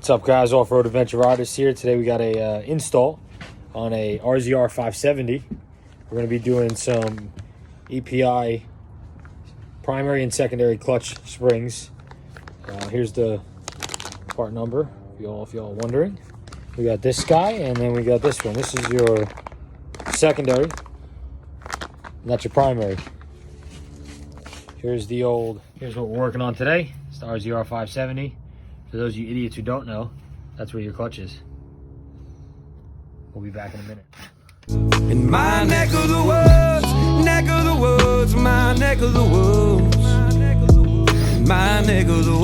What's up, guys? Off-road adventure riders here. Today we got a install on a RZR 570. We're going to be doing some EPI primary and secondary clutch springs. Here's the part number if y'all are wondering. We got this guy, and then we got this one. This is your secondary, and that's your primary. Here's what we're working on today. It's the RZR 570. For those of you idiots who don't know, that's where your clutch is. We'll be back in a minute. In my neck of the woods, my neck of the woods, my neck of the woods.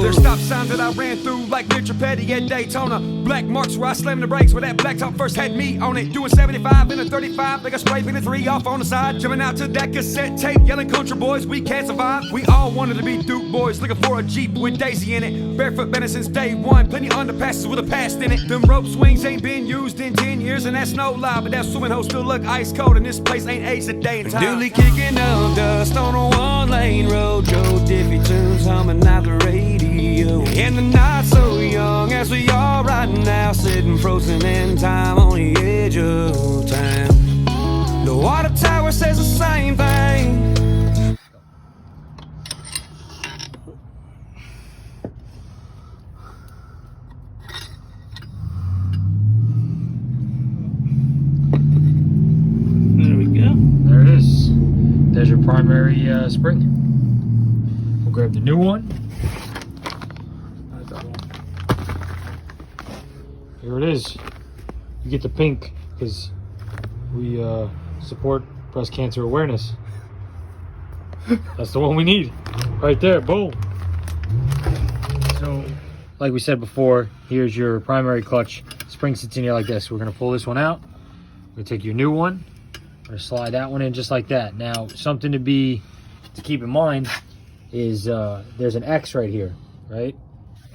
There's stop signs that I ran through like Richard Petty at Daytona. Black marks where I slammed the brakes where that black top first had me on it. Doing 75 in a 35, like a spray pin 3 off on the side. Jumping out to that cassette tape, yelling country boys, we can't survive. We all wanted to be Duke boys, looking for a Jeep with Daisy in it. Barefoot been it since day one, plenty underpasses with a past in it. Them rope swings ain't been used in 10 years, and that's no lie. But that swimming hole still look ice cold, and this place ain't ace a day in time. Duly kicking up dust on a one-lane road. Joe Diffie tunes humming out the radio. And the night so young as we are right now, sitting frozen in time on the edge of town. The water tower says the same thing. There we go. There it is. There's your primary spring. We'll grab the new one. Here it is. You get the pink because we support breast cancer awareness. That's the one we need. Right there, boom. So, like we said before, here's your primary clutch. Spring sits in here like this. We're gonna pull this one out. We're gonna take your new one. We're gonna slide that one in just like that. Now, something to keep in mind is there's an X right here, right?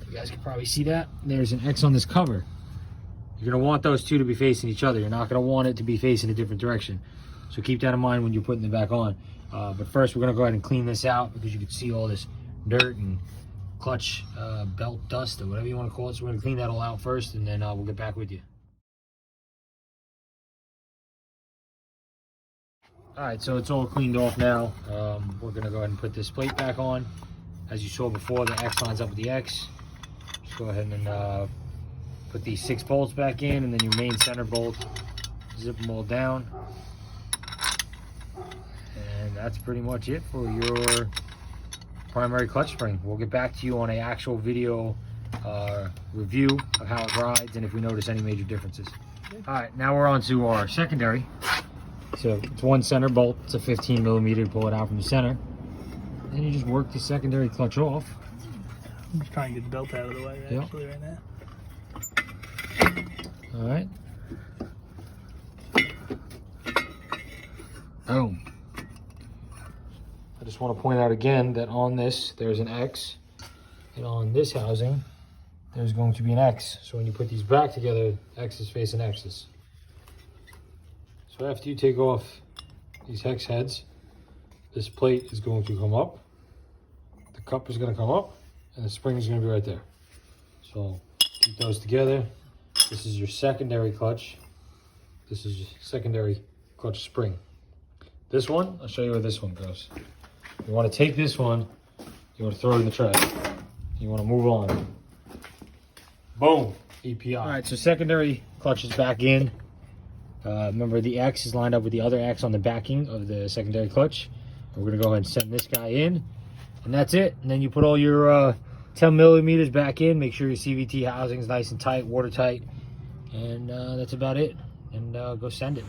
You guys can probably see that. There's an X on this cover. You're gonna want those two to be facing each other. You're not gonna want it to be facing a different direction. So keep that in mind when you're putting it back on. But first, we're gonna go ahead and clean this out because you can see all this dirt and clutch belt dust or whatever you want to call it. So we're gonna clean that all out first, and then we'll get back with you. All right, so it's all cleaned off now. We're gonna go ahead and put this plate back on. As you saw before, the X lines up with the X. Just go ahead and put these 6 bolts back in, and then your main center bolt, zip them all down. And that's pretty much it for your primary clutch spring. We'll get back to you on an actual video review of how it rides and if we notice any major differences. All right, now we're on to our secondary. So it's one center bolt. It's a 15 millimeter to pull it out from the center. Then you just work the secondary clutch off. I'm just trying to get the belt out of the way actually right now. All right. Boom. I just want to point out again that on this, there's an X. And on this housing, there's going to be an X. So when you put these back together, X's facing X's. So after you take off these hex heads, this plate is going to come up. The cup is going to come up, and the spring is going to be right there. So keep those together. This is your secondary clutch. This is your secondary clutch spring. This one, I'll show you where this one goes. You want to take this one, you want to throw it in the trash. You want to move on. Boom, EPI. All right, so secondary clutch is back in. Remember, the X is lined up with the other X on the backing of the secondary clutch. And we're going to go ahead and send this guy in. And that's it. And then you put all your 10 millimeters back in. Make sure your CVT housing is nice and tight, watertight. And that's about it. And go send it.